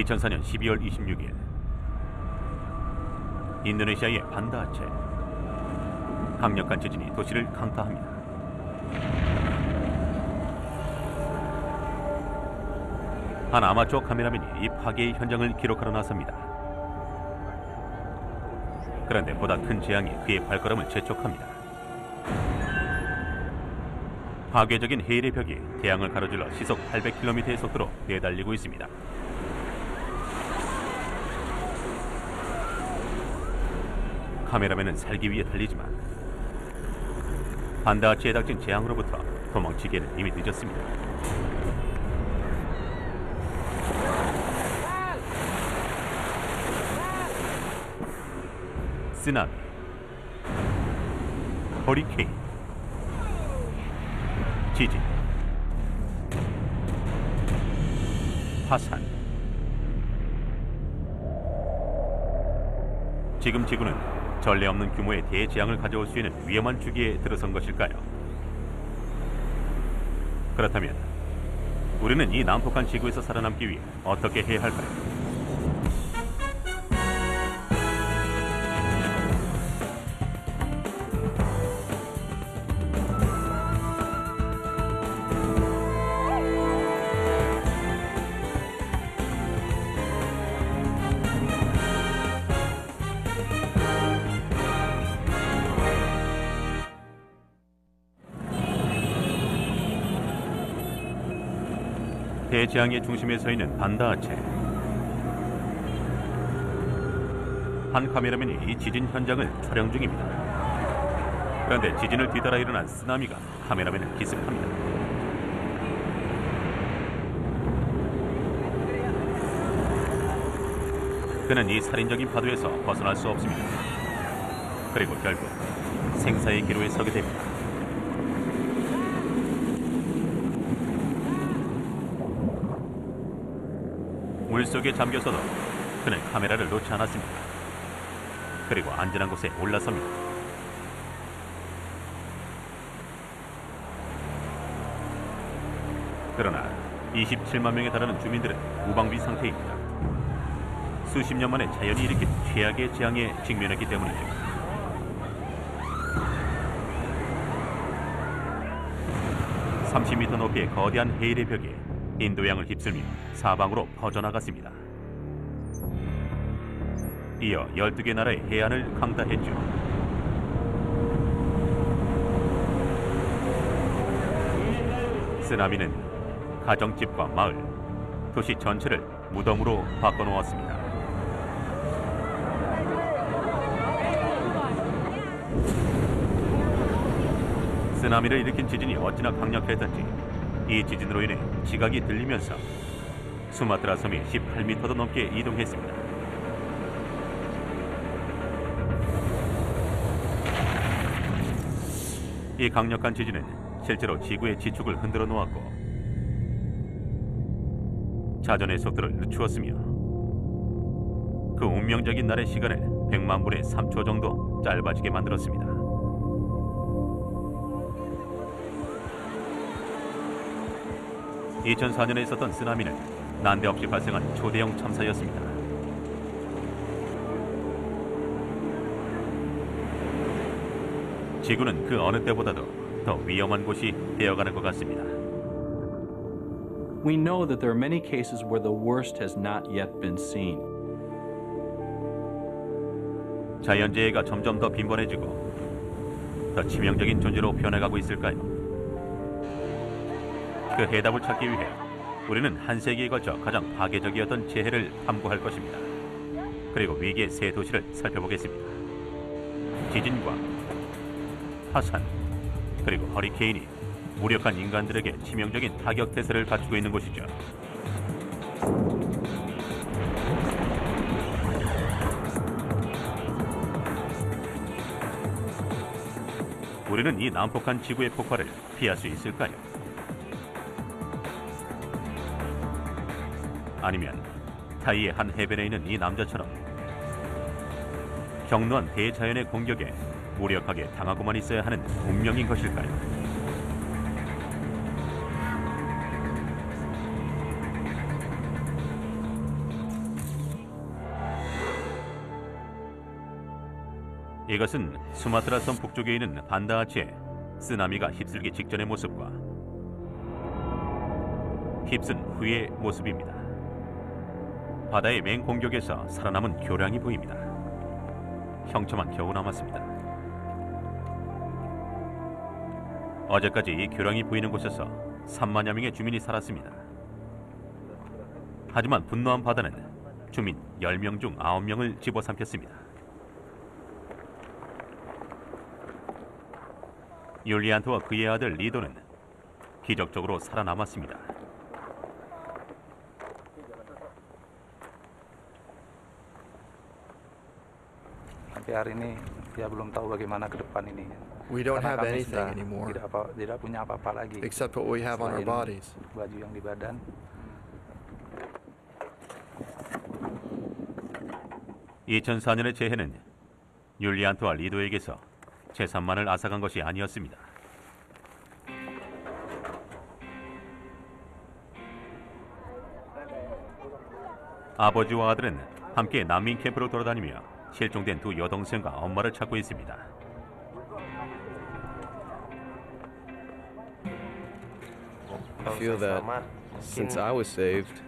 2004년 12월 26일 인도네시아의 반다아체. 강력한 지진이 도시를 강타합니다. 한 아마추어 카메라맨이 이 파괴의 현장을 기록하러 나섭니다. 그런데 보다 큰 재앙이 그의 발걸음을 재촉합니다. 파괴적인 해일의 벽이 태양을 가로질러 시속 800km의 속도로 내달리고 있습니다. 카메라맨은 살기 위해 달리지만 반다아치에 닥친 재앙으로부터 도망치기에는 이미 늦었습니다. 쓰나미, 허리케인, 지진, 화산. 지금 지구는 전례 없는 규모의 대재앙을 가져올 수 있는 위험한 주기에 들어선 것일까요? 그렇다면 우리는 이 난폭한 지구에서 살아남기 위해 어떻게 해야 할까요? 대재앙의 중심에 서 있는 반다아체. 한 카메라맨이 이 지진 현장을 촬영 중입니다. 그런데 지진을 뒤따라 일어난 쓰나미가 카메라맨을 기습합니다. 그는 이 살인적인 파도에서 벗어날 수 없습니다. 그리고 결국 생사의 기로에 서게 됩니다. 물속에 잠겨서도 그는 카메라를 놓지 않았습니다. 그리고 안전한 곳에 올라섭니다. 그러나 27만 명에 달하는 주민들은 무방비 상태입니다. 수십 년 만에 자연이 일으킨 최악의 재앙에 직면했기 때문이죠. (30m) 높이의 거대한 해일의 벽이 인도양을 휩쓸며 사방으로 퍼져나갔습니다. 이어 12개 나라의 해안을 강타했죠. 쓰나미는 가정집과 마을, 도시 전체를 무덤으로 바꿔놓았습니다. 쓰나미를 일으킨 지진이 어찌나 강력했던지 이 지진으로 인해 지각이 들리면서 수마트라 섬이 18m도 넘게 이동했습니다. 이 강력한 지진은 실제로 지구의 지축을 흔들어 놓았고 자전의 속도를 늦추었으며 그 운명적인 날의 시간을 100만 분의 3초 정도 짧아지게 만들었습니다. (2004년에) 있었던 쓰나미는 난데없이 발생한 초대형 참사였습니다. 지구는 그 어느 때보다도 더 위험한 곳이 되어가는 것 같습니다. We know that there are many cases where the worst has not yet been seen. 자연재해가 점점 더 빈번해지고 더 치명적인 존재로 변해가고 있을까요? 그 해답을 찾기 위해 우리는 한 세기에 걸쳐 가장 파괴적이었던 재해를 탐구할 것입니다. 그리고 위기의 세 도시를 살펴보겠습니다. 지진과 화산, 그리고 허리케인이 무력한 인간들에게 치명적인 타격 태세를 갖추고 있는 곳이죠. 우리는 이 난폭한 지구의 폭발을 피할 수 있을까요? 아니면 타이의 한 해변에 있는 이 남자처럼 경노한 대자연의 공격에 무력하게 당하고만 있어야 하는 운명인 것일까요? 이것은 수마트라 섬 북쪽에 있는 반다아치의 쓰나미가 휩쓸기 직전의 모습과 휩쓴 후의 모습입니다. 바다의 맹공격에서 살아남은 교량이 보입니다. 형체만 겨우 남았습니다. 어제까지 이 교량이 보이는 곳에서 3만여 명의 주민이 살았습니다. 하지만 분노한 바다는 주민 10명 중 9명을 집어삼켰습니다. 율리안트와 그의 아들 리도는 기적적으로 살아남았습니다. Sampai hari ini dia belum tahu bagaimana ke depan ini. We don't Karena have kami anything sudah anymore tidak punya apa-apa lagi. except what we have on our Selain bodies. Baju yang di badan. 2004년의 재해는 율리안트와 리도에게서 재산만을 앗아간 것이 아니었습니다. 아버지와 아들은 함께 난민 캠프로 돌아다니며 실종된 두 여동생과 엄마를 찾고 있습니다. I feel that since I was saved,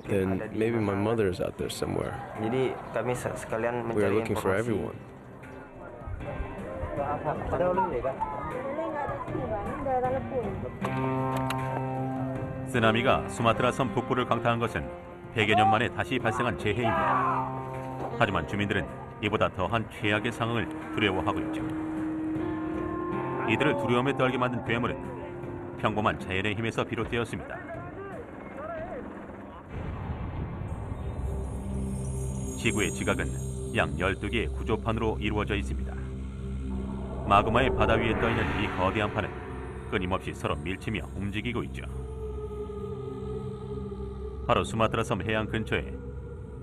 then maybe my mother is out there somewhere. Jadi kami sekalian We are mencari looking for informasi. everyone. 쓰나미가 수마트라 섬 북부를 강타한 것은 100여 년 만에 다시 발생한 재해입니다. 하지만 주민들은 이보다 더한 최악의 상황을 두려워하고 있죠. 이들을 두려움에 떨게 만든 괴물은 평범한 자연의 힘에서 비롯되었습니다. 지구의 지각은 약 12개의 구조판으로 이루어져 있습니다. 마그마의 바다 위에 떠있는 이 거대한 판은 끊임없이 서로 밀치며 움직이고 있죠. 바로 수마트라 섬 해안 근처에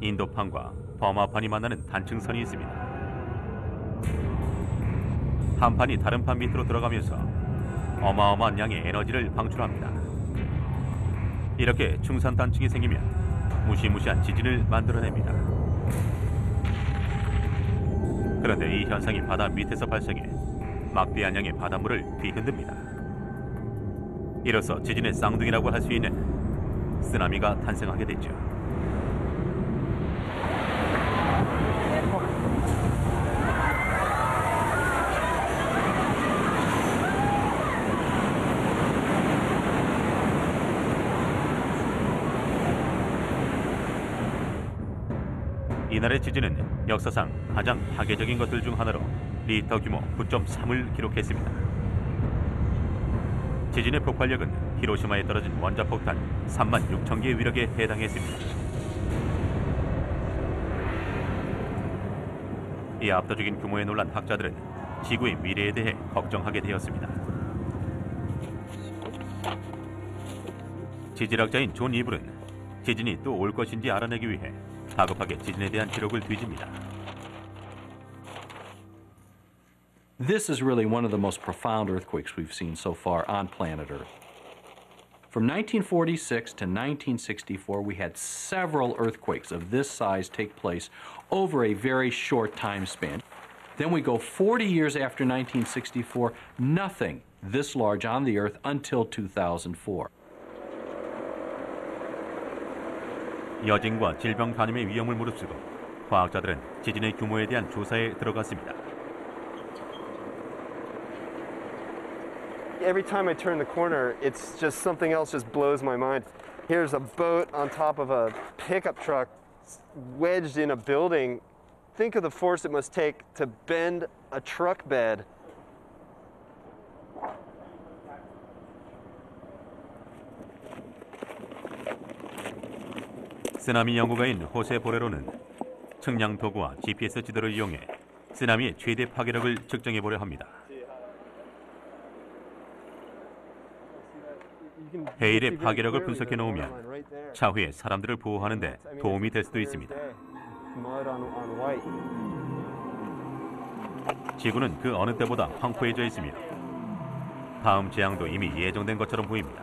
인도판과 버마판이 만나는 단층선이 있습니다. 한 판이 다른 판 밑으로 들어가면서 어마어마한 양의 에너지를 방출합니다. 이렇게 충산 단층이 생기면 무시무시한 지진을 만들어냅니다. 그런데 이 현상이 바다 밑에서 발생해 막대한 양의 바닷물을 뒤흔듭니다. 이로써 지진의 쌍둥이라고 할 수 있는 쓰나미가 탄생하게 됐죠. 이날의 지진은 역사상 가장 파괴적인 것들 중 하나로 리히터 규모 9.3을 기록했습니다. 지진의 폭발력은 히로시마에 떨어진 원자폭탄 36,000개의 위력에 해당했습니다. 이 압도적인 규모에 놀란 학자들은 지구의 미래에 대해 걱정하게 되었습니다. 지질학자인 존 이블은 지진이 또 올 것인지 알아내기 위해 다급하게 지진에 대한 기록을 뒤집니다. This is really one of the most profound earthquakes we've seen so far on planet Earth. From 1946 to 1964, we had several earthquakes of this size take place over a very short time span. Then we go 40 years after 1964, nothing this large on the Earth until 2004. 여진과 질병 감염의 위험을 무릅쓰고 과학자들은 지진의 규모에 대한 조사에 들어갔습니다. Every time I turn the corner, it's just something else just blows my mind. Here's a boat on top of a pickup truck wedged in a building. Think of the force it must take to bend a truck bed. 쓰나미 연구가인 호세 보레로는 측량 도구와 GPS 지도를 이용해 쓰나미의 최대 파괴력을 측정해 보려 합니다. 해일의 파괴력을 분석해 놓으면 차후에 사람들을 보호하는 데 도움이 될 수도 있습니다. 지구는 그 어느 때보다 황폐해져 있으며 다음 재앙도 이미 예정된 것처럼 보입니다.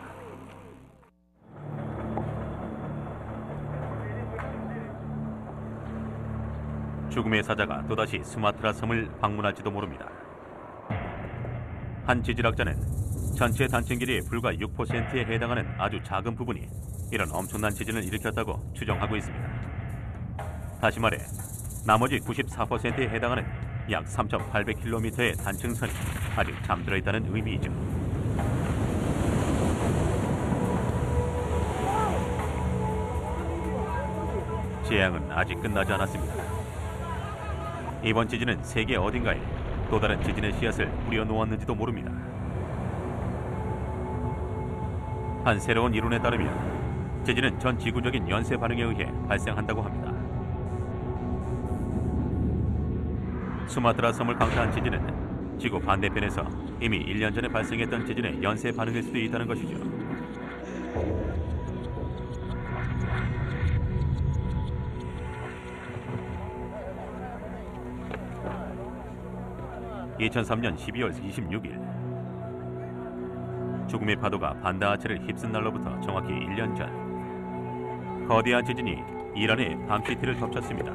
죽음의 사자가 또다시 수마트라 섬을 방문할지도 모릅니다. 한 지질학자는 전체 단층 길이의 불과 6%에 해당하는 아주 작은 부분이 이런 엄청난 지진을 일으켰다고 추정하고 있습니다. 다시 말해 나머지 94%에 해당하는 약 3,800km의 단층선이 아직 잠들어 있다는 의미이죠. 재앙은 아직 끝나지 않았습니다. 이번 지진은 세계 어딘가에 또 다른 지진의 씨앗을 뿌려놓았는지도 모릅니다. 한 새로운 이론에 따르면 지진은 전 지구적인 연쇄 반응에 의해 발생한다고 합니다. 수마트라 섬을 강타한 지진은 지구 반대편에서 이미 1년 전에 발생했던 지진의 연쇄 반응일 수도 있다는 것이죠. (2003년 12월 26일) 죽음의 파도가 반다아체를 휩쓴 날로부터 정확히 1년 전 거대한 지진이 이란의 밤시티를 덮쳤습니다.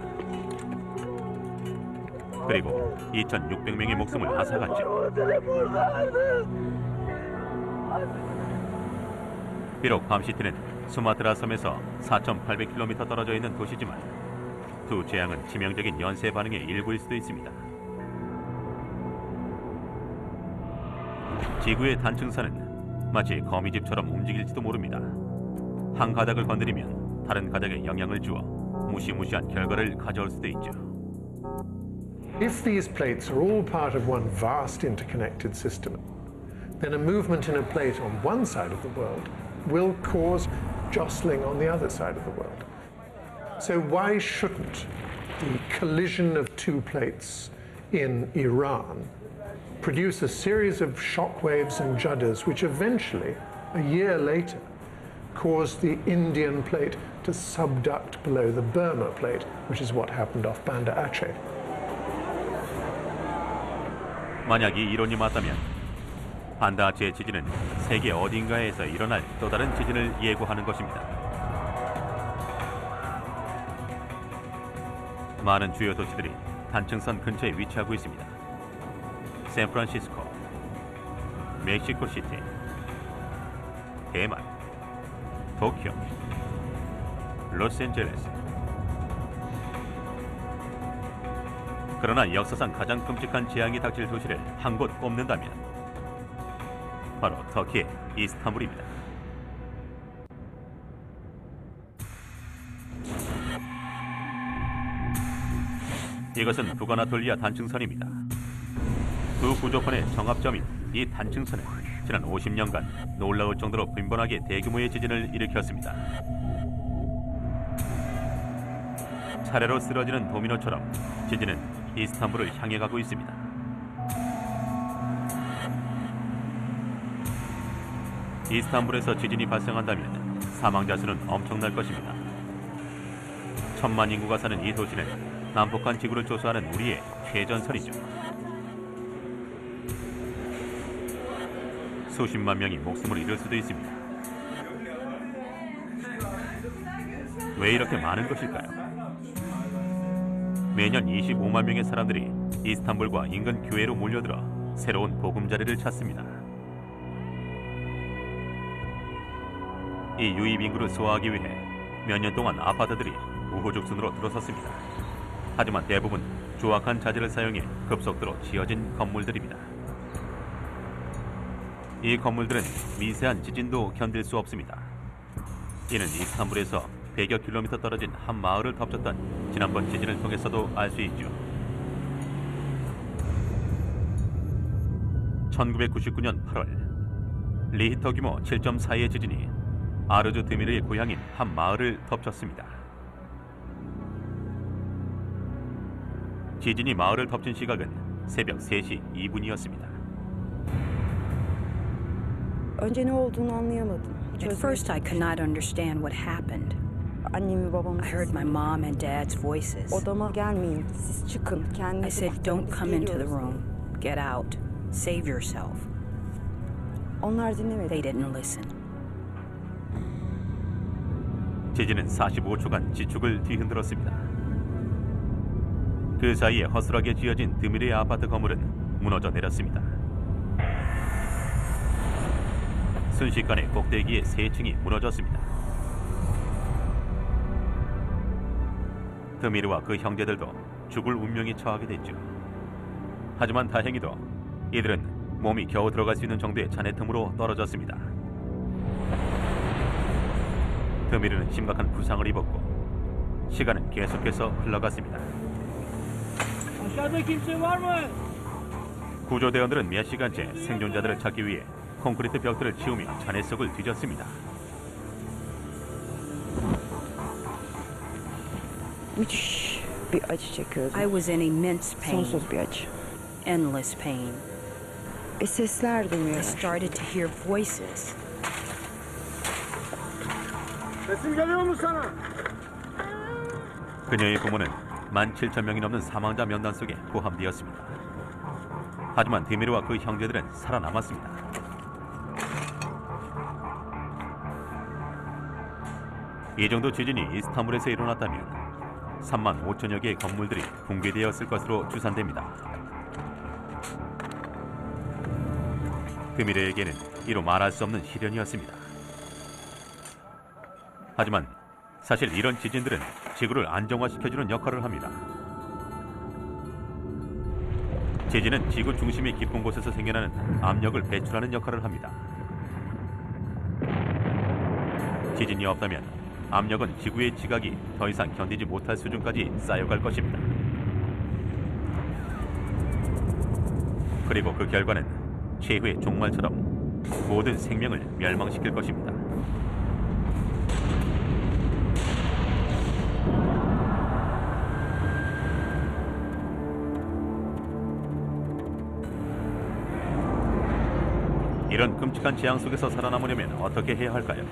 그리고 2,600명의 목숨을 앗아갔죠. 비록 밤시티는 수마트라 섬에서 4,800km 떨어져 있는 도시지만 두 재앙은 치명적인 연쇄 반응의 일부일 수도 있습니다. 지구의 단층선은 마치 거미집처럼 움직일지도 모릅니다. 한 가닥을 건드리면 다른 가닥에 영향을 주어 무시무시한 결과를 가져올 수도 있죠. If these plates are all part of one vast interconnected system, then a movement in a plate on one side of the world will cause jostling on the other side of the world. So why shouldn't the collision of two plates in Iran produce a series of shock waves and judders which eventually, a year later, caused the Indian plate to subduct below the Burma plate, which is what happened off Banda Aceh. 만약 이 이론이 맞다면 반다아체의 지진은 세계 어딘가에서 일어날 또 다른 지진을 예고하는 것입니다. 많은 주요 도시들이 단층선 근처에 위치하고 있습니다. 샌프란시스코, 멕시코시티, 대만, 도쿄, 로스앤젤레스. 그러나 역사상 가장 끔찍한 재앙이 닥칠 도시를 한 곳 꼽는다면 바로 터키의 이스탄불입니다. 이것은 북아나톨리아 단층선입니다. 두 구조판의 정합점인 이 단층선은 지난 50년간 놀라울 정도로 빈번하게 대규모의 지진을 일으켰습니다. 차례로 쓰러지는 도미노처럼 지진은 이스탄불을 향해 가고 있습니다. 이스탄불에서 지진이 발생한다면 사망자 수는 엄청날 것입니다. 1,000만 인구가 사는 이 도시는 남북한 지구를 조수하는 우리의 최전선이죠. 수십만 명이 목숨을 잃을 수도 있습니다. 왜 이렇게 많은 것일까요? 매년 25만 명의 사람들이 이스탄불과 인근 교회로 몰려들어 새로운 보금자리를 찾습니다. 이 유입 인구를 소화하기 위해 몇 년 동안 아파트들이 우후죽순으로 들어섰습니다. 하지만 대부분 조악한 자재를 사용해 급속도로 지어진 건물들입니다. 이 건물들은 미세한 지진도 견딜 수 없습니다. 이는 이스탄불에서 100여 킬로미터 떨어진 한 마을을 덮쳤던 지난번 지진을 통해서도 알 수 있죠. 1999년 8월 리히터 규모 7.4의 지진이 아르주 드미르의 고향인 한 마을을 덮쳤습니다. 지진이 마을을 덮친 시각은 새벽 3시 2분이었습니다. Önce ne olduğunu anlayamadım. At first I could not understand what happened. Annemi babamı I heard my mom and dad's voices. Odama gelmeyin. Siz çıkın. I Kendinizi said, don't kurtarın. come Biz into the geliyoruz." room. Get out. Save yourself. Onlar dinlemedi. They didn't listen. 지진은 45초간 지축을 뒤흔들었습니다. 그 사이에 허술하게 지어진 드미르의 아파트 건물은 무너져 내렸습니다. 순식간에 꼭대기의 세 층이 무너졌습니다. 드미르와 그 형제들도 죽을 운명에 처하게 됐죠. 하지만 다행히도 이들은 몸이 겨우 들어갈 수 있는 정도의 잔해 틈으로 떨어졌습니다. 드미르는 심각한 부상을 입었고 시간은 계속해서 흘러갔습니다. 구조대원들은 몇 시간째 생존자들을 찾기 위해 콘크리트 벽들을 치우며 잔해 속을 뒤졌습니다. Müthiş bir acı çekiyordum. I was in immense pain, Sonsuz bir acı. endless pain. Sesler I duyuyorum. started to hear voices. 그녀의 부모는 17,000명이 넘는 사망자 명단 속에 포함되었습니다. 하지만 디미르와 그 형제들은 살아남았습니다. 이 정도 지진이 이스탄불에서 일어났다면 3만 5천여 개의 건물들이 붕괴되었을 것으로 추산됩니다. 디미르에게는 이루 말할 수 없는 시련이었습니다. 하지만 사실 이런 지진들은 지구를 안정화시켜주는 역할을 합니다. 지진은 지구 중심의 깊은 곳에서 생겨나는 압력을 배출하는 역할을 합니다. 지진이 없다면 압력은 지구의 지각이 더 이상 견디지 못할 수준까지 쌓여갈 것입니다. 그리고 그 결과는 최후의 종말처럼 모든 생명을 멸망시킬 것입니다. 이런 끔찍한 재앙 속에서 살아남으려면 어떻게 해야 할까요?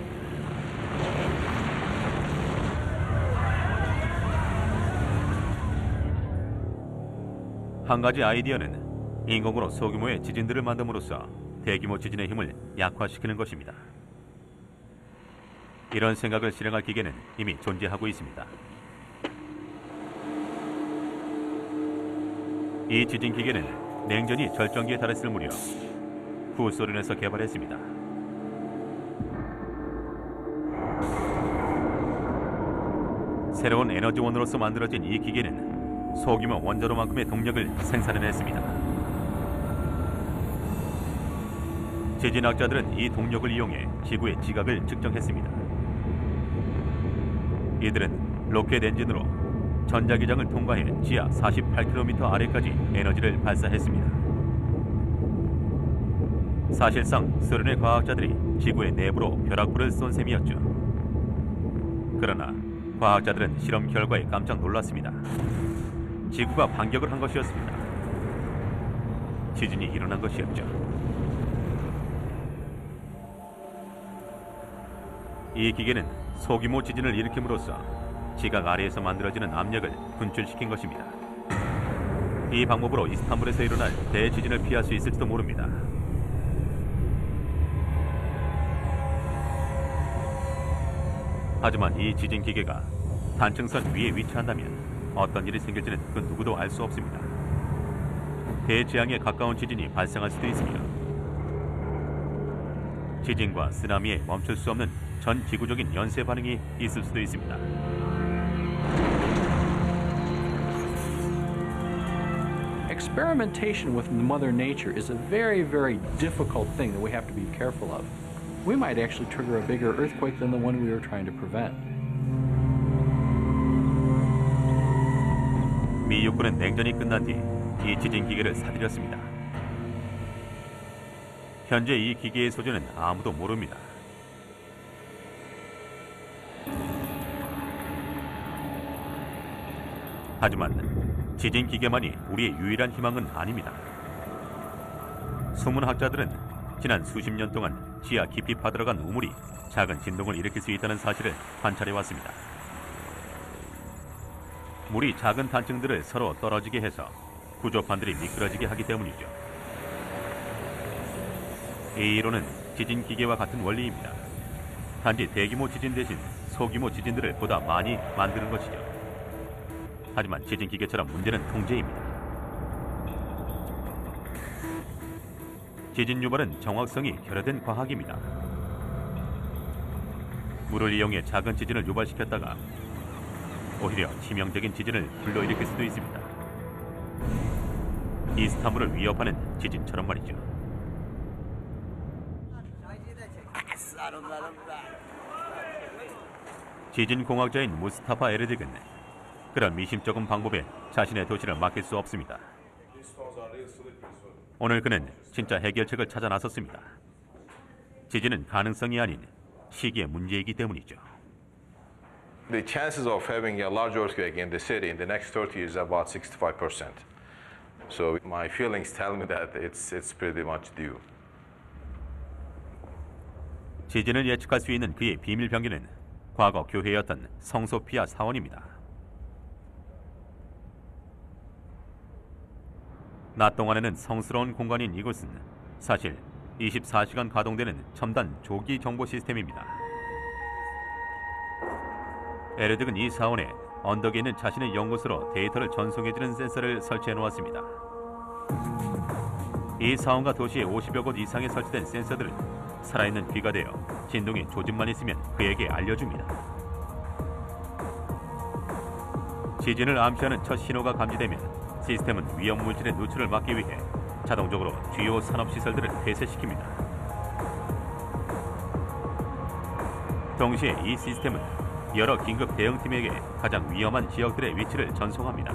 한 가지 아이디어는 인공으로 소규모의 지진들을 만듦으로써 대규모 지진의 힘을 약화시키는 것입니다. 이런 생각을 실행할 기계는 이미 존재하고 있습니다. 이 지진 기계는 냉전이 절정기에 달했을 무렵 구소련에서 개발했습니다. 새로운 에너지원으로서 만들어진 이 기계는 소규모 원자로만큼의 동력을 생산해냈습니다. 지진학자들은 이 동력을 이용해 지구의 지각을 측정했습니다. 이들은 로켓 엔진으로 전자기장을 통과해 지하 48km 아래까지 에너지를 발사했습니다. 사실상 소련의 과학자들이 지구의 내부로 벼락불을 쏜 셈이었죠. 그러나 과학자들은 실험 결과에 깜짝 놀랐습니다. 지구가 반격을 한 것이었습니다. 지진이 일어난 것이었죠. 이 기계는 소규모 지진을 일으킴으로써 지각 아래에서 만들어지는 압력을 분출시킨 것입니다. 이 방법으로 이스탄불에서 일어날 대지진을 피할 수 있을지도 모릅니다. 하지만 이 지진 기계가 단층선 위에 위치한다면 어떤 일이 생길지는 그 누구도 알 수 없습니다. 대재앙에 가까운 지진이 발생할 수도 있으며 지진과 쓰나미에 멈출 수 없는 전 지구적인 연쇄 반응이 있을 수도 있습니다. Experimentation with Mother Nature is a very, very difficult thing that we have to be careful of. We might actually trigger a bigger earthquake than the one we were trying to prevent. 미 육군은 냉전이 끝난 뒤 이 지진 기계를 사들였습니다. 현재 이 기계의 소재는 아무도 모릅니다. 하지만 지진 기계만이 우리의 유일한 희망은 아닙니다. 숨은 학자들은 지난 수십 년 동안 지하 깊이 파들어간 우물이 작은 진동을 일으킬 수 있다는 사실을 관찰해 왔습니다. 물이 작은 단층들을 서로 떨어지게 해서 구조판들이 미끄러지게 하기 때문이죠. 이 이론은 지진 기계와 같은 원리입니다. 단지 대규모 지진 대신 소규모 지진들을 보다 많이 만드는 것이죠. 하지만 지진 기계처럼 문제는 통제입니다. 지진 유발은 정확성이 결여된 과학입니다. 물을 이용해 작은 지진을 유발시켰다가 오히려 치명적인 지진을 불러일으킬 수도 있습니다. 이스탄불을 위협하는 지진처럼 말이죠. 지진 공학자인 무스타파 에르딕은 그런 미심쩍은 방법에 자신의 도시를 맡길 수 없습니다. 오늘 그는 진짜 해결책을 찾아 나섰습니다. 지진은 가능성이 아닌 시기의 문제이기 때문이죠. The chances of having a large earthquake in the city in the next 30 years is about 65%. So my feelings tell me that it's pretty much due. 지진을 예측할 수 있는 그의 비밀 병기는 과거 교회였던 성소피아 사원입니다. 낮 동안에는 성스러운 공간인 이곳은 사실 24시간 가동되는 첨단 조기 정보 시스템입니다. 에르딕은 이 사원에 언덕에 있는 자신의 연구소로 데이터를 전송해주는 센서를 설치해 놓았습니다. 이 사원과 도시의 50여 곳 이상에 설치된 센서들은 살아있는 귀가 되어 진동의 조짐만 있으면 그에게 알려줍니다. 지진을 암시하는 첫 신호가 감지되면 시스템은 위험 물질의 누출을 막기 위해 자동적으로 주요 산업시설들을 폐쇄시킵니다. 동시에 이 시스템은 여러 긴급 대응팀에게 가장 위험한 지역들의 위치를 전송합니다.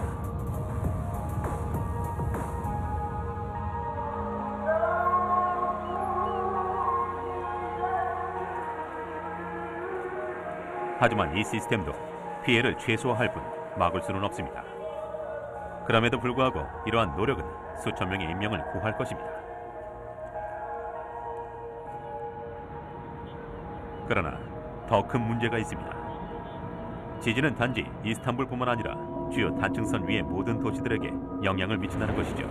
하지만 이 시스템도 피해를 최소화할 뿐 막을 수는 없습니다. 그럼에도 불구하고 이러한 노력은 수천 명의 인명을 구할 것입니다. 그러나 더 큰 문제가 있습니다. 지진은 단지 이스탄불뿐만 아니라 주요 단층선 위의 모든 도시들에게 영향을 미친다는 것이죠.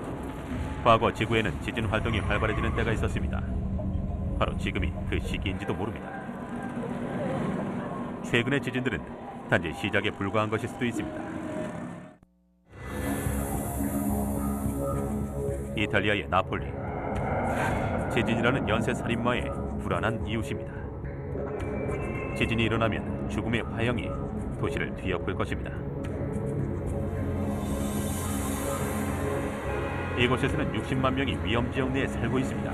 과거 지구에는 지진 활동이 활발해지는 때가 있었습니다. 바로 지금이 그 시기인지도 모릅니다. 최근의 지진들은 단지 시작에 불과한 것일 수도 있습니다. 이탈리아의 나폴리. 지진이라는 연쇄 살인마의 불안한 이웃입니다. 지진이 일어나면 죽음의 화형이 도시를 뒤엎을 것입니다. 이곳에서는 60만 명이 위험지역 내에 살고 있습니다.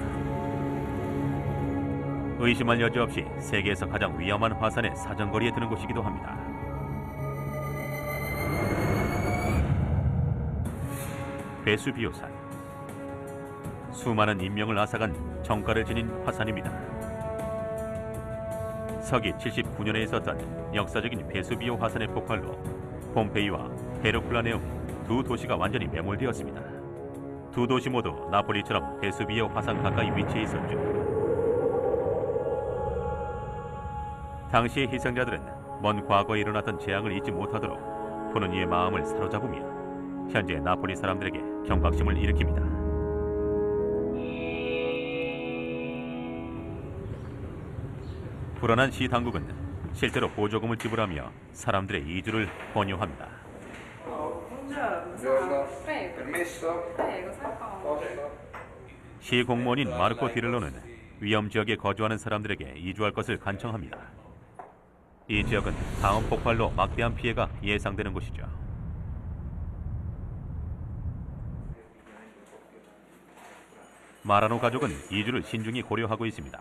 의심할 여지 없이 세계에서 가장 위험한 화산의 사정거리에 드는 곳이기도 합니다. 베수비오산. 수많은 인명을 앗아간 정가를 지닌 화산입니다. 서기 79년에 있었던 역사적인 베수비오 화산의 폭발로 폼페이와 헤르쿨라네움 두 도시가 완전히 매몰되었습니다. 두 도시 모두 나폴리처럼 베수비오 화산 가까이 위치해 있었죠. 당시의 희생자들은 먼 과거에 일어났던 재앙을 잊지 못하도록 보는 이의 마음을 사로잡으며 현재 나폴리 사람들에게 경각심을 일으킵니다. 불안한 시 당국은 실제로 보조금을 지불하며 사람들의 이주를 권유합니다. 시 공무원인 마르코 디렐로는 위험 지역에 거주하는 사람들에게 이주할 것을 간청합니다. 이 지역은 다음 폭발로 막대한 피해가 예상되는 곳이죠. 마라노 가족은 이주를 신중히 고려하고 있습니다.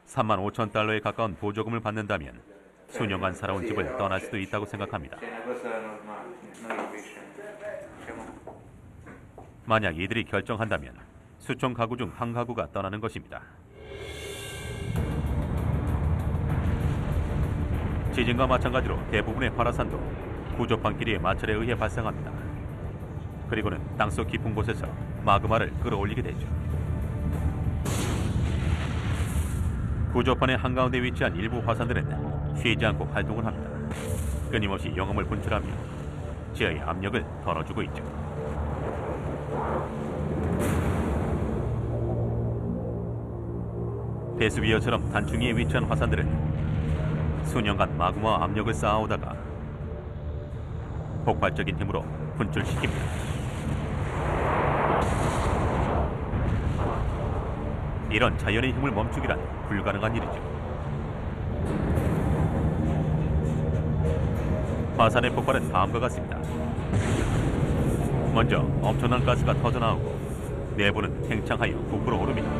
3만 5천 달러에 가까운 보조금을 받는다면 수년간 살아온 집을 떠날 수도 있다고 생각합니다. 만약 이들이 결정한다면 수천 가구 중 한 가구가 떠나는 것입니다. 지진과 마찬가지로 대부분의 화라산도 구조판끼리의 마찰에 의해 발생합니다. 그리고는 땅속 깊은 곳에서 마그마를 끌어올리게 되죠. 구조판의 한가운데 위치한 일부 화산들은 쉬지 않고 활동을 합니다. 끊임없이 영험을 분출하며 지하의 압력을 덜어주고 있죠. 베수비오처럼 단층위에 위치한 화산들은 수년간 마그마 압력을 쌓아오다가 폭발적인 힘으로 분출시킵니다. 이런 자연의 힘을 멈추기란 불가능한 일이죠. 화산의 폭발은 다음과 같습니다. 먼저 엄청난 가스가 터져나오고 내부는 팽창하여 부풀어 오릅니다.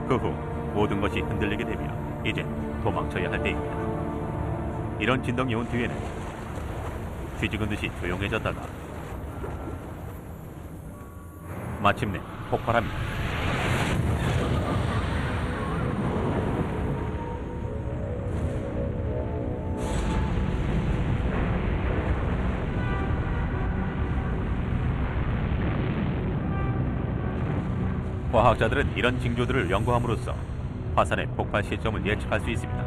그 후 모든 것이 흔들리게 되며 이제 도망쳐야 할 때입니다. 이런 진동이 온 뒤에는 뒤죽은 듯이 조용해졌다가 마침내 폭발합니다. 과학자들은 이런 징조들을 연구함으로써 화산의 폭발 시점을 예측할 수 있습니다.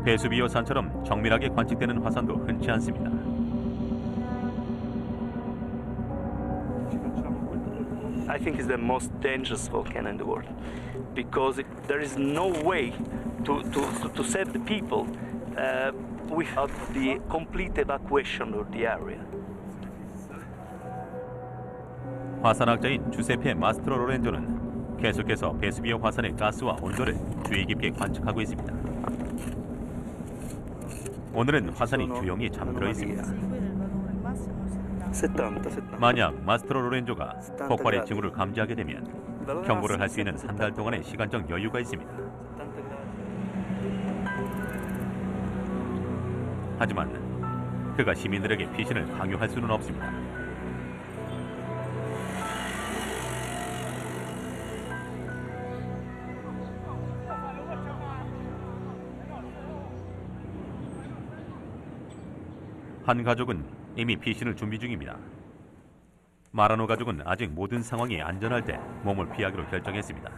베수비오 산처럼 정밀하게 관측되는 화산도 흔치 않습니다. I think it's the most dangerous volcano in the world because there is no way to save the people without the complete evacuation of the area. 화산학자인 주세페 마스트로 로렌조는 계속해서 베수비오 화산의 가스와 온도를 주의 깊게 관측하고 있습니다. 오늘은 화산이 조용히 잠들어 있습니다. 만약 마스트로 로렌조가 폭발의 징후를 감지하게 되면 경고를 할 수 있는 한 달 동안의 시간적 여유가 있습니다. 하지만 그가 시민들에게 피신을 강요할 수는 없습니다. 한 가족은 이미 피신을 준비 중입니다. 마라노 가족은 아직 모든 상황이 안전할 때 몸을 피하기로 결정했습니다.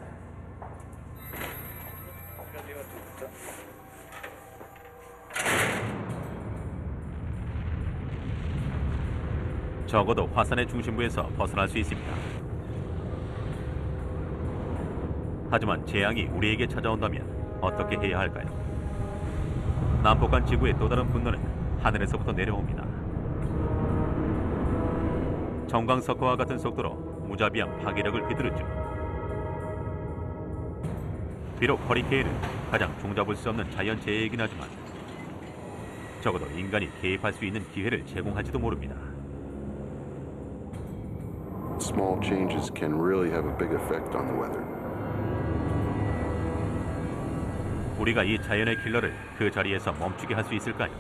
적어도 화산의 중심부에서 벗어날 수 있습니다. 하지만 재앙이 우리에게 찾아온다면 어떻게 해야 할까요? 남북한 지구의 또 다른 분노는 하늘에서부터 내려옵니다. 정광석화와 같은 속도로 무자비한 파괴력을 휘두르죠. 비록 허리케인은 가장 종잡을 수 없는 자연재해이긴 하지만 적어도 인간이 개입할 수 있는 기회를 제공할지도 모릅니다. Small changes can really have a big effect on the weather. 우리가 이 자연의 킬러를 그 자리에서 멈추게 할 수 있을까요?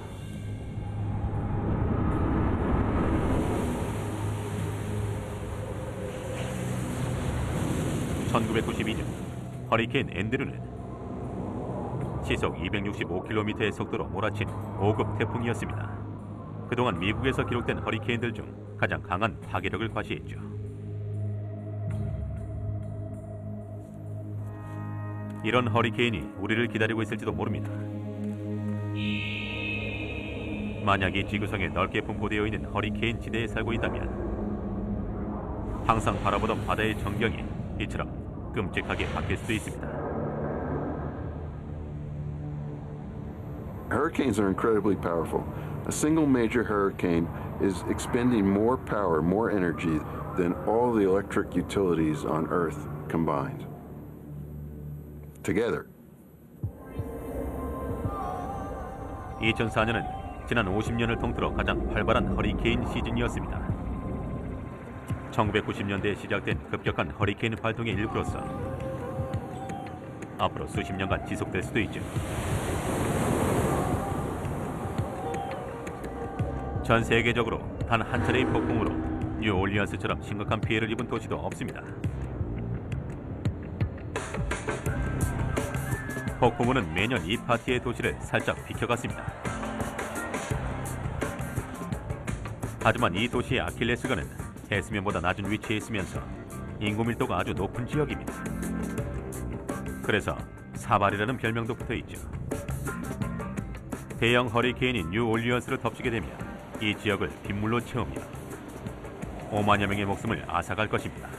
1992년 허리케인 앤드류는 시속 265km의 속도로 몰아친 5급 태풍이었습니다. 그동안 미국에서 기록된 허리케인들 중 가장 강한 파괴력을 과시했죠. 이런 허리케인이 우리를 기다리고 있을지도 모릅니다. 만약 이 지구상에 넓게 분포되어 있는 허리케인 지대에 살고 있다면 항상 바라보던 바다의 전경이 이처럼 끔찍하게 바뀔 수도 있습니다. Hurricanes are incredibly powerful. A single major hurricane is expending more power, more energy than all the electric utilities on Earth combined. Together. 2004년은 지난 50년을 통틀어 가장 활발한 허리케인 시즌이었습니다. 1990년대에 시작된 급격한 허리케인 활동의 일부로서 앞으로 수십 년간 지속될 수도 있죠. 전 세계적으로 단 한 차례의 폭풍으로 뉴올리언스처럼 심각한 피해를 입은 도시도 없습니다. 폭풍우는 매년 이 파티의 도시를 살짝 비켜갔습니다. 하지만 이 도시의 아킬레스건은 해수면보다 낮은 위치에 있으면서 인구 밀도가 아주 높은 지역입니다. 그래서 사발이라는 별명도 붙어있죠. 대형 허리케인이 뉴올리언스를 덮치게 되면 이 지역을 빗물로 채우며 5만여 명의 목숨을 앗아갈 것입니다.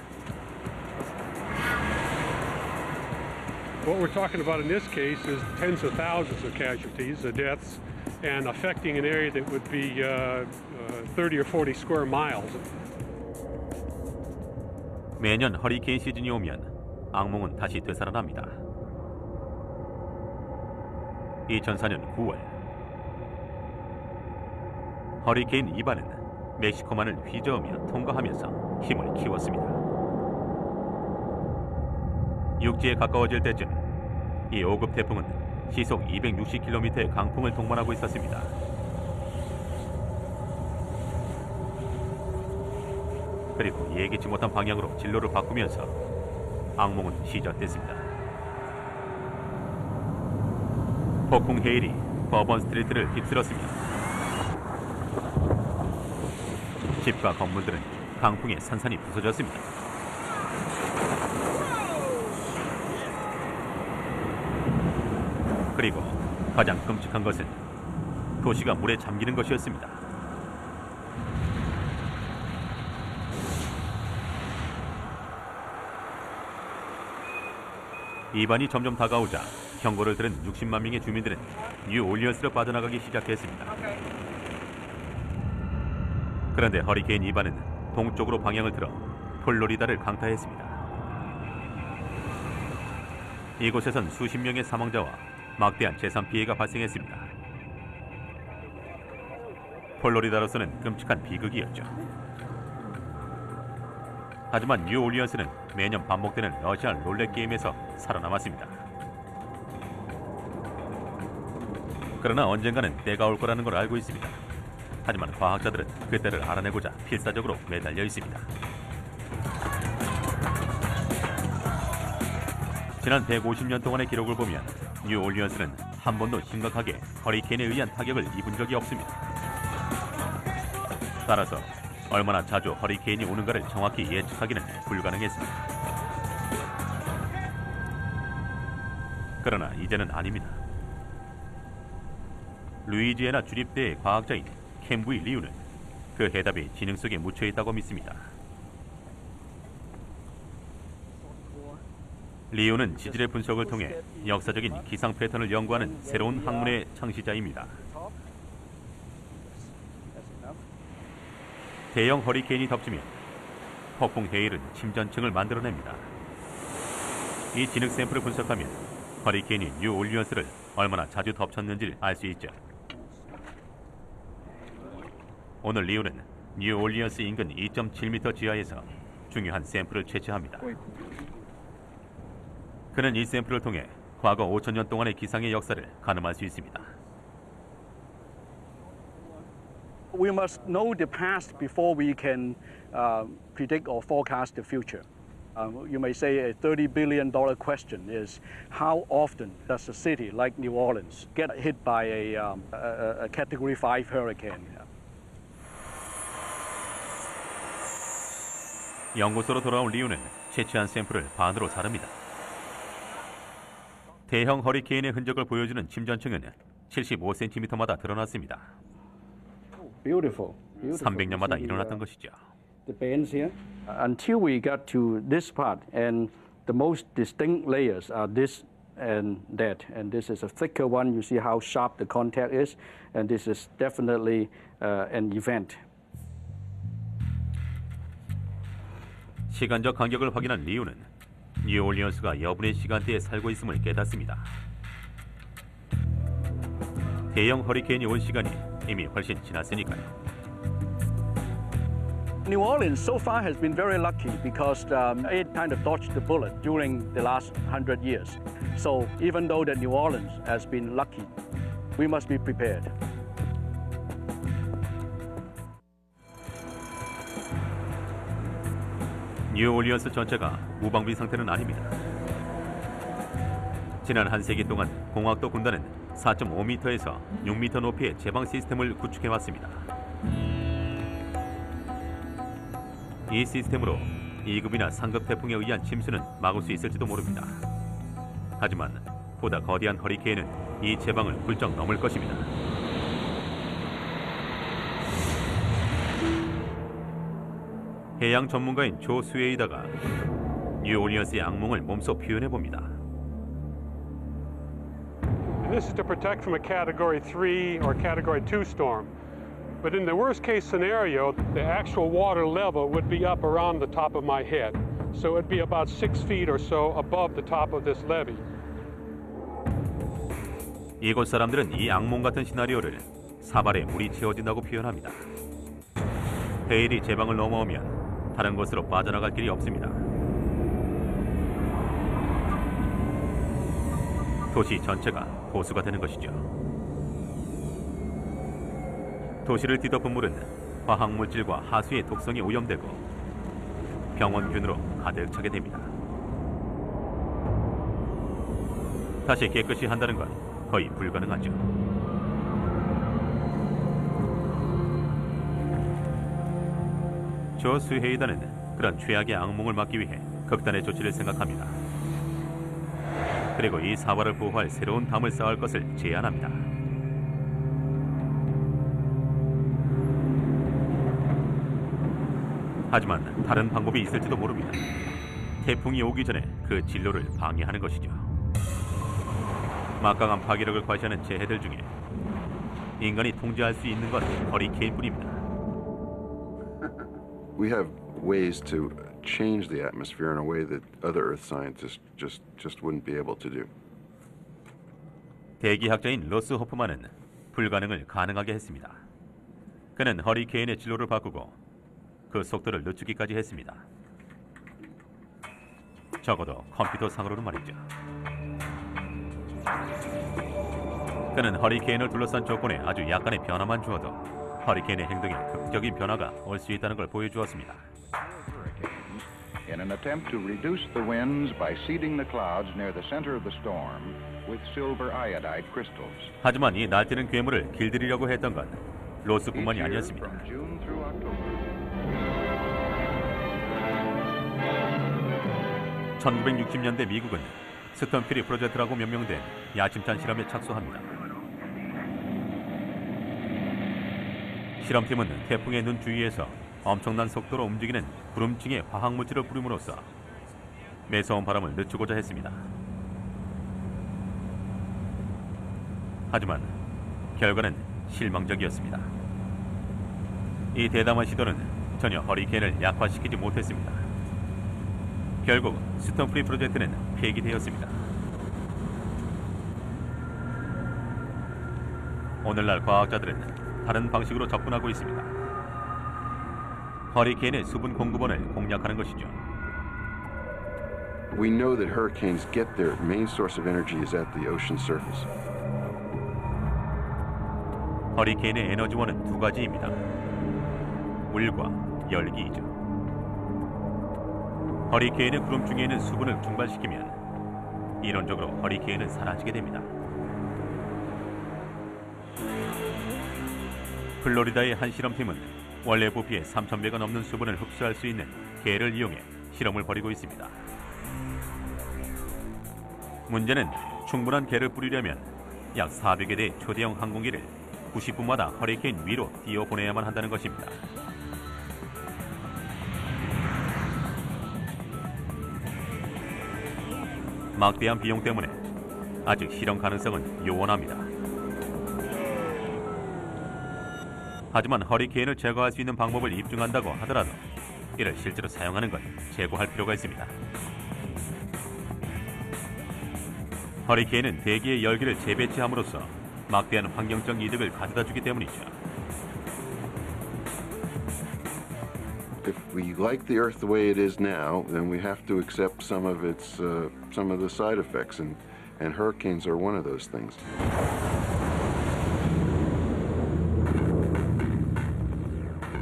What we're talking about in this case is tens of thousands of casualties, deaths, and affecting an area that would be 30 or 40 square miles. 매년 허리케인 시즌이 오면 악몽은 다시 되살아납니다. 2004년 9월 허리케인 이반은 멕시코만을 휘저으며 통과하면서 힘을 키웠습니다. 육지에 가까워질 때쯤 이 5급 태풍은 시속 260km의 강풍을 동반하고 있었습니다. 그리고 예기치 못한 방향으로 진로를 바꾸면서 악몽은 시작됐습니다. 폭풍 헤일이 버번 스트리트를 휩쓸었으며 집과 건물들은 강풍에 산산이 부서졌습니다. 그리고 가장 끔찍한 것은 도시가 물에 잠기는 것이었습니다. 이반이 점점 다가오자 경고를 들은 60만 명의 주민들은 뉴올리언스로 빠져나가기 시작했습니다. 그런데 허리케인 이반은 동쪽으로 방향을 틀어 플로리다를 강타했습니다. 이곳에선 수십 명의 사망자와 막대한 재산 피해가 발생했습니다. 플로리다로서는 끔찍한 비극이었죠. 하지만 뉴올리언스는 매년 반복되는 러시아 롤렛 게임에서 살아남았습니다. 그러나 언젠가는 때가 올 거라는 걸 알고 있습니다. 하지만 과학자들은 그 때를 알아내고자 필사적으로 매달려 있습니다. 지난 150년 동안의 기록을 보면 뉴올리언스는 한 번도 심각하게 허리케인에 의한 타격을 입은 적이 없습니다. 따라서 얼마나 자주 허리케인이 오는가를 정확히 예측하기는 불가능했습니다. 그러나 이제는 아닙니다. 루이지애나 주립대의 과학자인 켄부이 리우는 그 해답이 지능 속에 묻혀 있다고 믿습니다. 리우는 지질의 분석을 통해 역사적인 기상 패턴을 연구하는 새로운 학문의 창시자입니다. 대형 허리케인이 덮치면 폭풍 헤일은 침전층을 만들어냅니다. 이 진흙 샘플을 분석하면 허리케인이 뉴올리언스를 얼마나 자주 덮쳤는지를 알 수 있죠. 오늘 리우는 뉴올리언스 인근 2.7m 지하에서 중요한 샘플을 채취합니다. 그는 이 샘플을 통해 과거 5,000년 동안의 기상의 역사를 가늠할 수 있습니다. We must know the past before we can predict or forecast the future. You may say a $30 billion question is how often does a city like New Orleans get hit by a Category 5 hurricane? 연구소로 돌아온 리우는 채취한 샘플을 반으로 자릅니다. 대형 허리케인의 흔적을 보여주는 침전층은 75cm마다 드러났습니다. 300년마다 일어났던 것이죠. The bands here until we got to this part, and the most distinct layers are this and that, and this is a thicker one. You see how sharp the contact is, and this is definitely an event. 시간적 간격을 확인한 리우는 뉴올리언스가 여분의 시간대에 살고 있음을 깨닫습니다. 대형 허리케인이 온 시간이 이미 훨씬 지났으니까요. New Orleans so far has been very lucky because it kind of dodged the bullet during the last 100 years. So even though that New Orleans has been lucky, we must be prepared. 뉴올리언스 전체가 무방비 상태는 아닙니다. 지난 한 세기 동안 공학도 군단은 4.5m에서 6m 높이의 제방 시스템을 구축해왔습니다. 이 시스템으로 2급이나 3급 태풍에 의한 침수는 막을 수 있을지도 모릅니다. 하지만 보다 거대한 허리케인은 이 제방을 훌쩍 넘을 것입니다. 해양 전문가인 조 스웨이다가 뉴올리언스의 악몽을 몸소 표현해봅니다. This is to protect from a Category 3 or Category 2 storm. But in the worst case scenario, the actual water level would be up around the top of my head. So it'd be about 6 feet or so above the top of this levee. 이곳 사람들은 이 악몽 같은 시나리오를 사발에 물이 채워진다고 표현합니다. 헤일이 제방을 넘어오면 다른 곳으로 빠져나갈 길이 없습니다. 도시 전체가 호수가 되는 것이죠. 도시를 뒤덮은 물은 화학물질과 하수의 독성이 오염되고 병원균으로 가득 차게 됩니다. 다시 깨끗이 한다는 건 거의 불가능하죠. 조 스헤이다는 그런 최악의 악몽을 막기 위해 극단의 조치를 생각합니다. 그리고 이 사발을 보호할 새로운 담을 쌓을 것을 제안합니다. 하지만 다른 방법이 있을지도 모릅니다. 태풍이 오기 전에 그 진로를 방해하는 것이죠. 막강한 파괴력을 과시하는 재해들 중에 인간이 통제할 수 있는 건 허리케인뿐입니다. We have ways to change the atmosphere in a way that other Earth scientists just wouldn't be able to do. 대기학자인 로스 호프만은 불가능을 가능하게 했습니다. 그는 허리케인의 진로를 바꾸고 그 속도를 늦추기까지 했습니다. 적어도 컴퓨터상으로는 말이죠. 그는 허리케인을 둘러싼 조건에 아주 약간의 변화만 주어도 허리케인의 행동에 극적인 변화가 올 수 있다는 걸 보여주었습니다. In an attempt to reduce the winds by seeding the clouds near the center of the storm with silver iodide crystals. 하지만 이 날뛰는 괴물을 길들이려고 했던 건 로스뿐만이 아니었습니다. 1960년대 미국은 스톤퓨리 프로젝트라고 명명된 야심찬 실험에 착수합니다. 실험팀은 태풍의 눈 주위에서 엄청난 속도로 움직이는 구름층의 화학물질을 뿌림으로써 매서운 바람을 늦추고자 했습니다. 하지만 결과는 실망적이었습니다. 이 대담한 시도는 전혀 허리케인을 약화시키지 못했습니다. 결국 스톤프리 프로젝트는 폐기되었습니다. 오늘날 과학자들은 다른 방식으로 접근하고 있습니다. 허리케인의 수분 공급원을 공략하는 것이죠. We know that hurricanes get their main source of energy is at the ocean surface. 허리케인의 에너지원은 두 가지입니다. 물과 열기이죠. 허리케인의 구름 중에 있는 수분을 증발시키면 이론적으로 허리케인은 사라지게 됩니다. 플로리다의 한 실험팀은 원래 부피의 3,000배가 넘는 수분을 흡수할 수 있는 개를 이용해 실험을 벌이고 있습니다. 문제는 충분한 개를 뿌리려면 약 400여 대의 초대형 항공기를 90분마다 허리케인 위로 띄워보내야만 한다는 것입니다. 막대한 비용 때문에 아직 실험 가능성은 요원합니다. 하지만 허리케인을 제거할 수 있는 방법을 입증한다고 하더라도 이를 실제로 사용하는 건 재고할 필요가 있습니다. 허리케인은 대기의 열기를 재배치함으로써 막대한 환경적 이득을 가져다주기 때문이죠. If we like the Earth the way it is now, then we have to accept some of the side effects, and hurricanes are one of those things.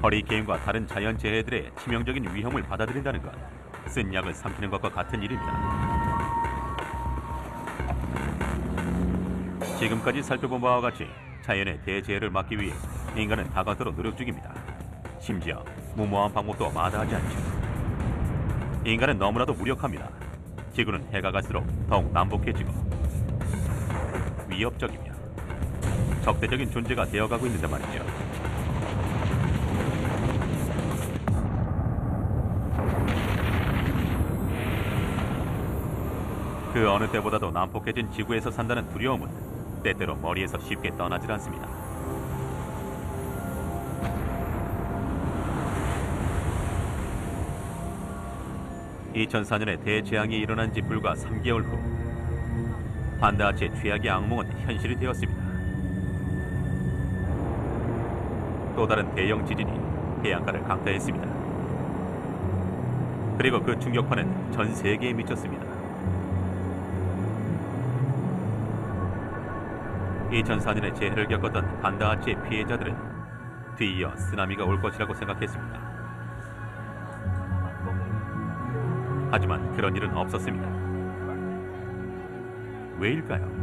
허리케인과 다른 자연재해들의 치명적인 위험을 받아들인다는 건 쓴 약을 삼키는 것과 같은 일입니다. 지금까지 살펴본 바와 같이 자연의 대재해를 막기 위해 인간은 다각도로 노력 중입니다. 심지어 무모한 방법도 마다하지 않죠. 인간은 너무나도 무력합니다. 지구는 해가 갈수록 더욱 남북해지고 위협적이며 적대적인 존재가 되어가고 있는데 말이죠. 그 어느 때보다도 난폭해진 지구에서 산다는 두려움은 때때로 머리에서 쉽게 떠나질 않습니다. (2004년에) 대재앙이 일어난 지 불과 3개월 후 판다아치의 최악의 악몽은 현실이 되었습니다. 또 다른 대형 지진이 해안가를 강타했습니다. 그리고 그 충격파는 전 세계에 미쳤습니다. 2004년에 재해를 겪었던 판다아치의 피해자들은 뒤이어 쓰나미가 올 것이라고 생각했습니다. 하지만 그런 일은 없었습니다. 왜일까요?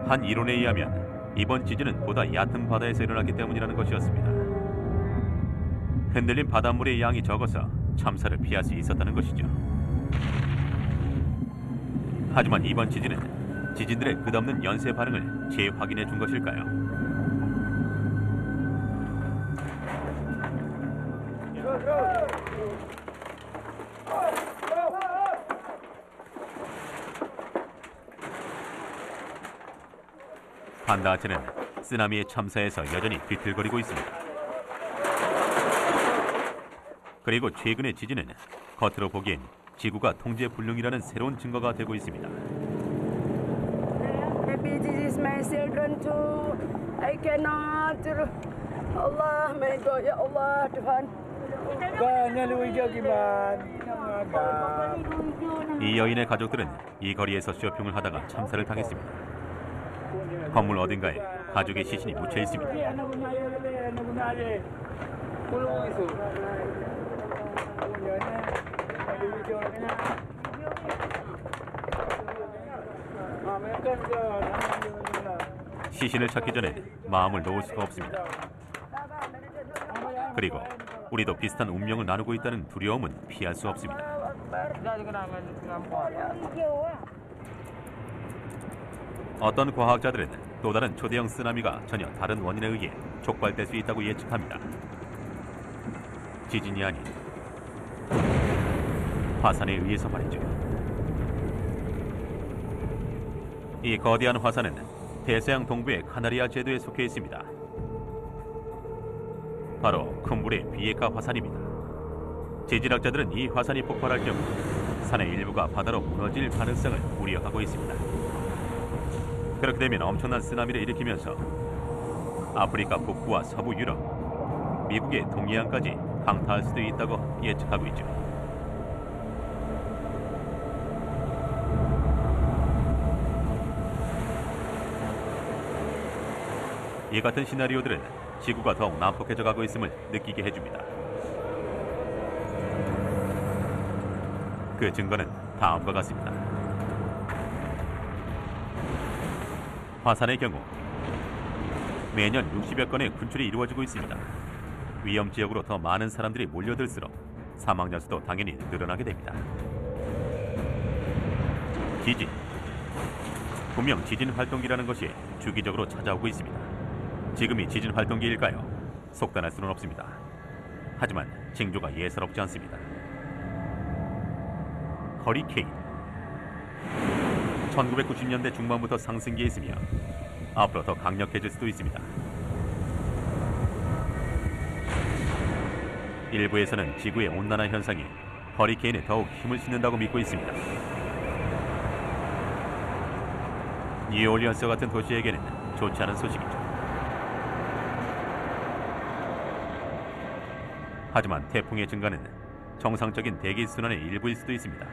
한 이론에 의하면 이번 지진은 보다 얕은 바다에서 일어났기 때문이라는 것이었습니다. 흔들린 바닷물의 양이 적어서 참사를 피할 수 있었다는 것이죠. 하지만 이번 지진은 지진들의 끝없는 연쇄 반응을 재확인해 준 것일까요? 판다아치는 쓰나미의 참사에서 여전히 비틀거리고 있습니다. 그리고 최근의 지진은 겉으로 보기엔 지구가 통제 불능이라는 새로운 증거가 되고 있습니다. Maybe this is my children too. I cannot. Allah, my God, ya Allah, Tuhan. 이 여인의 가족들은 이 거리에서 쇼핑을 하다가 참사를 당했습니다. 건물 어딘가에 가족의 시신이 묻혀 있습니다. 시신을 찾기 전에 마음을 놓을 수가 없습니다. 그리고 우리도 비슷한 운명을 나누고 있다는 두려움은 피할 수 없습니다. 어떤 과학자들은 또 다른 초대형 쓰나미가 전혀 다른 원인에 의해 촉발될 수 있다고 예측합니다. 지진이 아닌 화산에 의해서 말이죠. 이 거대한 화산은 대서양 동부의 카나리아 제도에 속해 있습니다. 바로 큰 불의 비에카 화산입니다. 지질학자들은 이 화산이 폭발할 경우 산의 일부가 바다로 무너질 가능성을 우려하고 있습니다. 그렇게 되면 엄청난 쓰나미를 일으키면서 아프리카 북부와 서부 유럽, 미국의 동해안까지 강타할 수도 있다고 예측하고 있죠. 이 같은 시나리오들은 지구가 더욱 난폭해져 가고 있음을 느끼게 해줍니다. 그 증거는 다음과 같습니다. 화산의 경우 매년 60여 건의 분출이 이루어지고 있습니다. 위험 지역으로 더 많은 사람들이 몰려들수록 사망자 수도 당연히 늘어나게 됩니다. 지진. 분명 지진 활동기라는 것이 주기적으로 찾아오고 있습니다. 지금이 지진 활동기일까요? 속단할 수는 없습니다. 하지만 징조가 예사롭지 않습니다. 허리케인. 1990년대 중반부터 상승기에 있으며 앞으로 더 강력해질 수도 있습니다. 일부에서는 지구의 온난화 현상이 허리케인에 더욱 힘을 싣는다고 믿고 있습니다. 뉴올리언스와 같은 도시에게는 좋지 않은 소식이죠. 하지만 태풍의 증가는 정상적인 대기 순환의 일부일 수도 있습니다.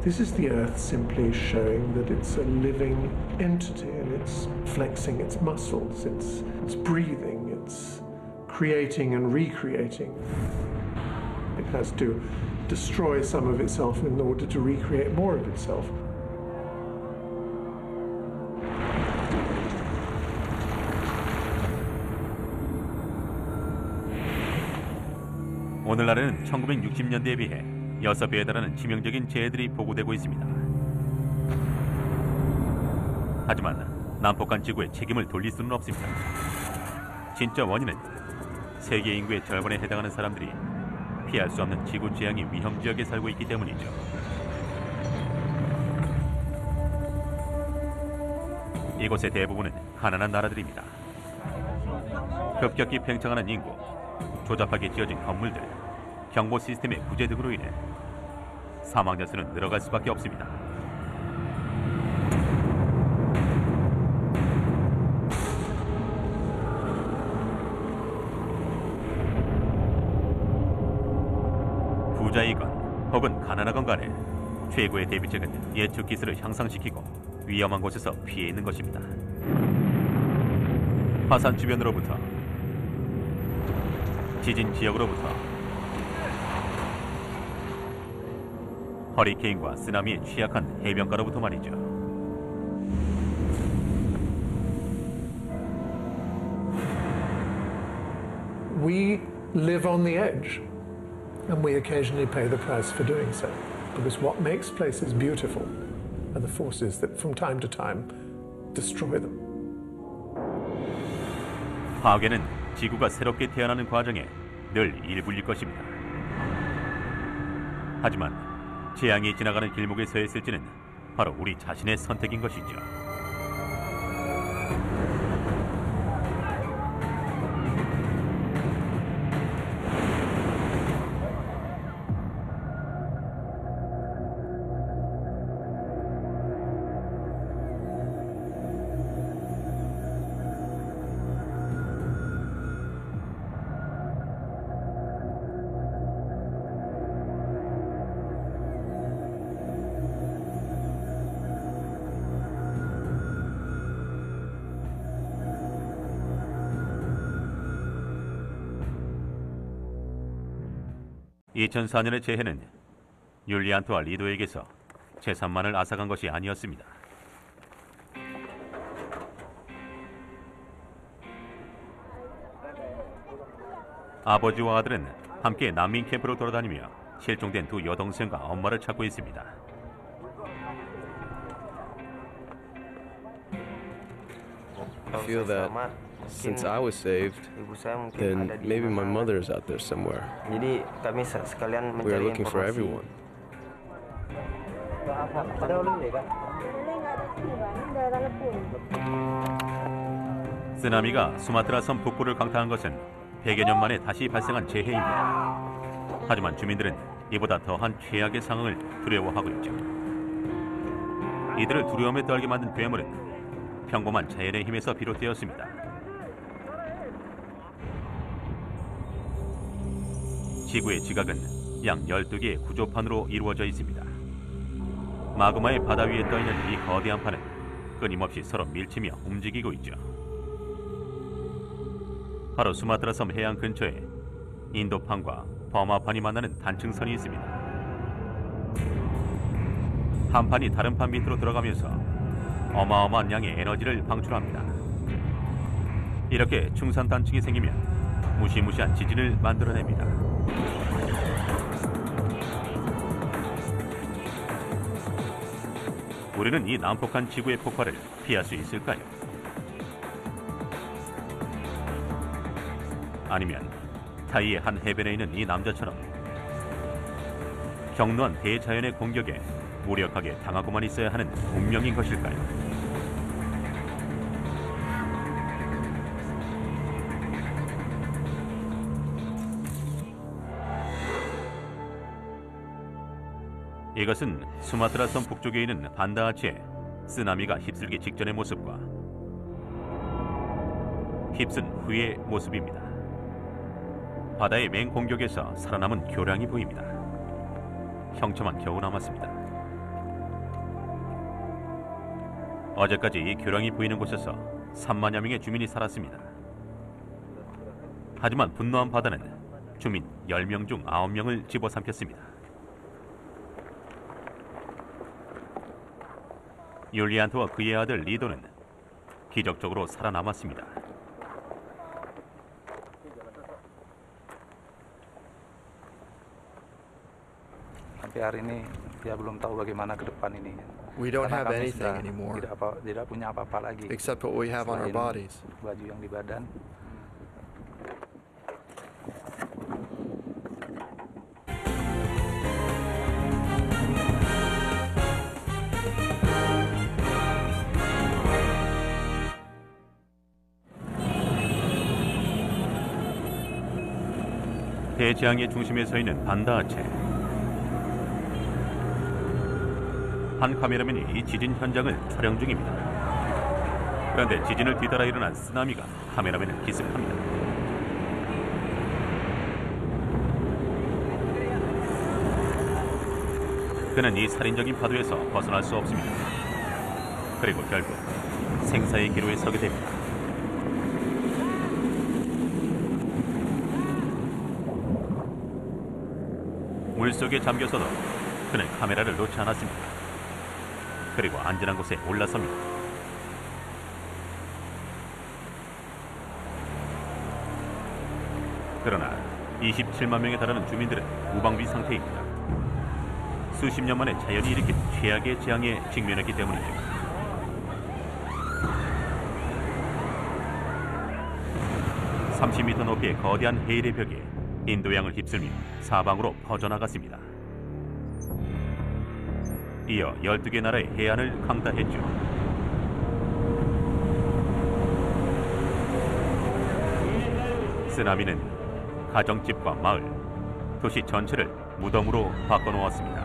This is the Earth simply showing that it's a living entity and it's flexing its muscles, it's breathing, it's creating and recreating. It has to destroy some of itself in order to recreate more of itself. 오늘날에는 1960년대에 비해 6배에 달하는 치명적인 재해들이 보고되고 있습니다. 하지만 난폭한 지구에 책임을 돌릴 수는 없습니다. 진짜 원인은 세계 인구의 절반에 해당하는 사람들이 피할 수 없는 지구 재앙의 위험 지역에 살고 있기 때문이죠. 이곳의 대부분은 가난한 나라들입니다. 급격히 팽창하는 인구, 조잡하게 지어진 건물들, 경보 시스템의 부재 등으로 인해 사망자 수는 늘어갈 수밖에 없습니다. 부자이건 혹은 가난하건 간에 최고의 대비책은 예측 기술을 향상시키고 위험한 곳에서 피해 있는 것입니다. 화산 주변으로부터, 지진 지역으로부터, 허리케인과 쓰나미에 취약한 해변가로부터 말이죠. We live on the edge, and we occasionally pay the price for doing so, because what makes places beautiful are the forces that from time to time destroy them. 파괴는 지구가 새롭게 태어나는 과정에 늘 일부일 것입니다. 하지만 재앙이 지나가는 길목에 서 있을지는 바로 우리 자신의 선택인 것이죠. (2004년의) 재해는 율리안트와 리도에게서 재산만을 앗아간 것이 아니었습니다. 아버지와 아들은 함께 난민 캠프로 돌아다니며 실종된 두 여동생과 엄마를 찾고 있습니다. I feel that since I was saved, then maybe my mother is out there somewhere. Jadi kami sekalian We are mencari looking for informasi. everyone. 쓰나미가 수마트라 섬 북부를 강타한 것은 100여 년 만에 다시 발생한 재해입니다. 하지만 주민들은 이보다 더한 최악의 상황을 두려워하고 있죠. 이들을 두려움에 떨게 만든 괴물은 평범한 자연의 힘에서 비롯되었습니다. 지구의 지각은 약 12개의 구조판으로 이루어져 있습니다. 마그마의 바다 위에 떠있는 이 거대한 판은 끊임없이 서로 밀치며 움직이고 있죠. 바로 수마트라 섬 해안 근처에 인도판과 버마판이 만나는 단층선이 있습니다. 한 판이 다른 판 밑으로 들어가면서 어마어마한 양의 에너지를 방출합니다. 이렇게 충산 단층이 생기면 무시무시한 지진을 만들어냅니다. 우리는 이 난폭한 지구의 폭발을 피할 수 있을까요? 아니면 타이의 한 해변에 있는 이 남자처럼 경노한 대자연의 공격에 무력하게 당하고만 있어야 하는 운명인 것일까요? 이것은 수마트라 섬 북쪽에 있는 반다아치의 쓰나미가 휩쓸기 직전의 모습과 휩쓴 후의 모습입니다. 바다의 맹공격에서 살아남은 교량이 보입니다. 형체만 겨우 남았습니다. 어제까지 이 교량이 보이는 곳에서 3만여 명의 주민이 살았습니다. 하지만 분노한 바다는 주민 10명 중 9명을 집어삼켰습니다. 율리안트와 그의 아들 리도는 기적적으로 살아남았습니다. Sampai hari ini ya belum tahu bagaimana ke depan ini. We don't Karena have kami anything sudah anymore tidak punya apa-apa lagi. except what we have on our Selain bodies. Baju yang di badan. 대재앙의 중심에 서 있는 반다아체. 한 카메라맨이 이 지진 현장을 촬영 중입니다. 그런데 지진을 뒤따라 일어난 쓰나미가 카메라맨을 기습합니다. 그는 이 살인적인 파도에서 벗어날 수 없습니다. 그리고 결국 생사의 기로에 서게 됩니다. 물속에 잠겨서도 그는 카메라를 놓지 않았습니다. 그리고 안전한 곳에 올라섭니다. 그러나 27만 명에 달하는 주민들은 무방비 상태입니다. 수십 년 만에 자연이 일으킨 최악의 재앙에 직면했기 때문이죠. (30m) 높이의 거대한 해일의 벽에 인도양을 휩쓸며 사방으로 퍼져나갔습니다. 이어 12개 나라의 해안을 강타했죠. 쓰나미는 가정집과 마을, 도시 전체를 무덤으로 바꿔놓았습니다.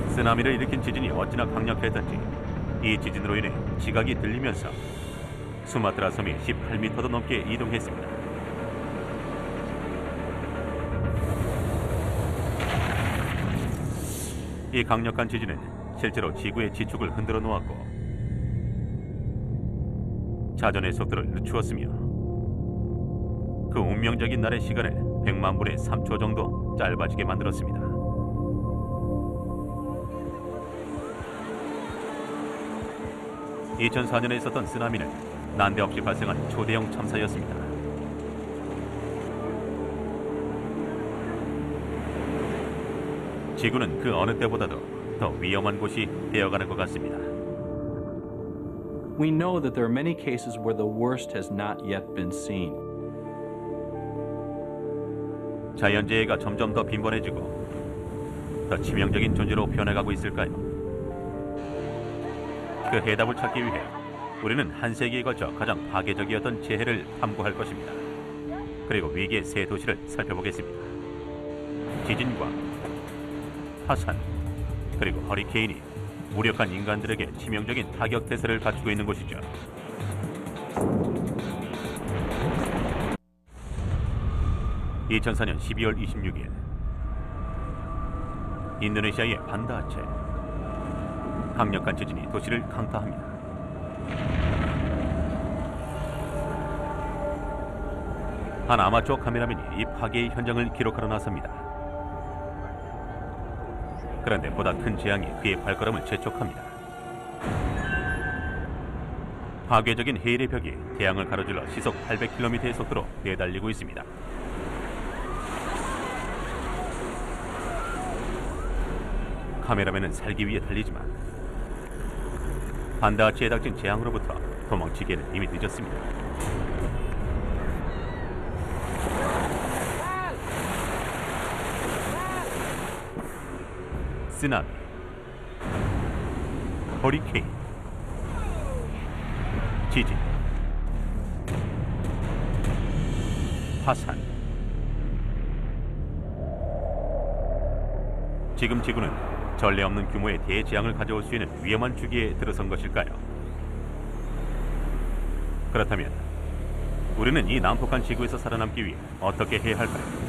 쓰나미를 일으킨 지진이 어찌나 강력했던지 이 지진으로 인해 지각이 들리면서 수마트라 섬이 18m도 넘게 이동했습니다. 이 강력한 지진은 실제로 지구의 지축을 흔들어 놓았고 자전의 속도를 늦추었으며 그 운명적인 날의 시간을 100만 분의 3초 정도 짧아지게 만들었습니다. (2004년에) 있었던 쓰나미는 난데없이 발생한 초대형 참사였습니다. 지구는 그 어느 때보다도 더 위험한 곳이 되어가는 것 같습니다. We know that there are many cases where the worst has not yet been seen. 자연재해가 점점 더 빈번해지고 더 치명적인 존재로 변해가고 있을까요? 그 해답을 찾기 위해 우리는 한 세기에 걸쳐 가장 파괴적이었던 재해를 탐구할 것입니다. 그리고 위기의 세 도시를 살펴보겠습니다. 지진과 화산, 그리고 허리케인이 무력한 인간들에게 치명적인 타격 대세를 갖추고 있는 곳이죠. (2004년 12월 26일) 인도네시아의 반다아체. 강력한 지진이 도시를 강타합니다. 한 아마추어 카메라맨이 이 파괴의 현장을 기록하러 나섭니다. 그런데 보다 큰 재앙이 그의 발걸음을 재촉합니다. 파괴적인 해일의 벽이 태양을 가로질러 시속 800km의 속도로 내달리고 있습니다. 카메라맨은 살기 위해 달리지만 반다아치에 닥친 재앙으로부터 도망치기에는 이미 늦었습니다. 쓰나미, 허리케인, 지진, 화산. 지금 지구는 전례 없는 규모의 대재앙을 가져올 수 있는 위험한 주기에 들어선 것일까요? 그렇다면 우리는 이 난폭한 지구에서 살아남기 위해 어떻게 해야 할까요?